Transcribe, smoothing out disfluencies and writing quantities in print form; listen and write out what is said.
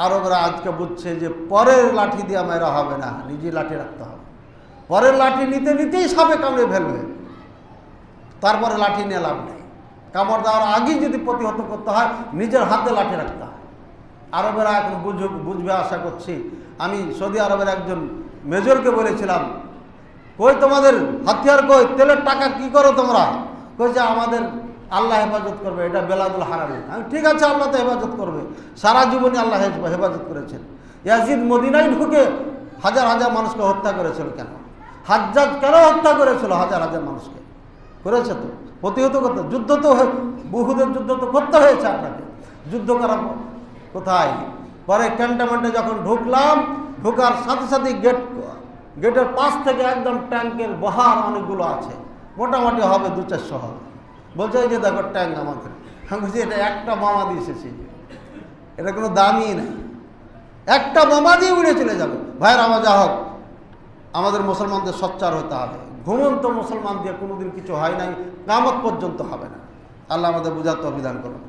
আরবরা আজকে বুঝছে যে পরের লাঠি দিয়ে মেরা হবে না, নিজে লাঠি রাখতে হবে। পরের লাঠি নিতে নিতেই সাপে কামড়ে ফেলবে, তারপরে লাঠি নিয়ে লাভ নেই। কামড় দেওয়ার আগেই যদি প্রতিহত করতে হয়, নিজের হাতে লাঠি রাখতে হয়। আরবেরা এখন বুঝবে আশা করছি। আমি সৌদি আরবের একজন মেজরকে বলেছিলাম, কই তোমাদের হাতিয়ার কই, তেলের টাকা কি করো তোমরা? কইছে আমাদের আল্লাহ হেফাজত করবে, এটা বেলাদুল হারামি। আমি ঠিক আছে, আল্লাহ তো হেফাজত করবে, সারা জীবনে আল্লাহ হেফাজত করেছেন। ইয়াজিদ মদিনায় ঢুকে হাজার হাজার মানুষকে হত্যা করেছিল কেন? হাজ্জাজ কেন হত্যা করেছিল হাজার হাজার মানুষকে? করেছে তো, প্রতিহত করতে। যুদ্ধ তো বহুদের যুদ্ধ তো করতে হয়েছে আপনাকে, যুদ্ধ করা কোথায়? পরে ক্যান্টনমেন্টে যখন ঢুকলাম, ঢোকার সাথে সাথে গেটের পাশ থেকে একদম ট্যাঙ্কের বহার অনেকগুলো আছে, মোটামুটি হবে 200-400 হবে। বলছে এই যে দেখো ট্যাঙ্ক আমাদের। আমি বলছি এটা একটা বোমা দিয়ে এসেছি, এটা কোনো দামই নেই, একটা বোমা দিয়ে উড়ে চলে যাবে। ভাইয়ের আমার যা হোক, আমাদের মুসলমানদের সোচ্চার হতে হবে। ঘুমন্ত মুসলমান দিয়ে কোনোদিন কিছু হয় নাই, কিয়ামত পর্যন্ত হবে না। আল্লাহ আমাদের বুঝার তৌফিক দান করুন।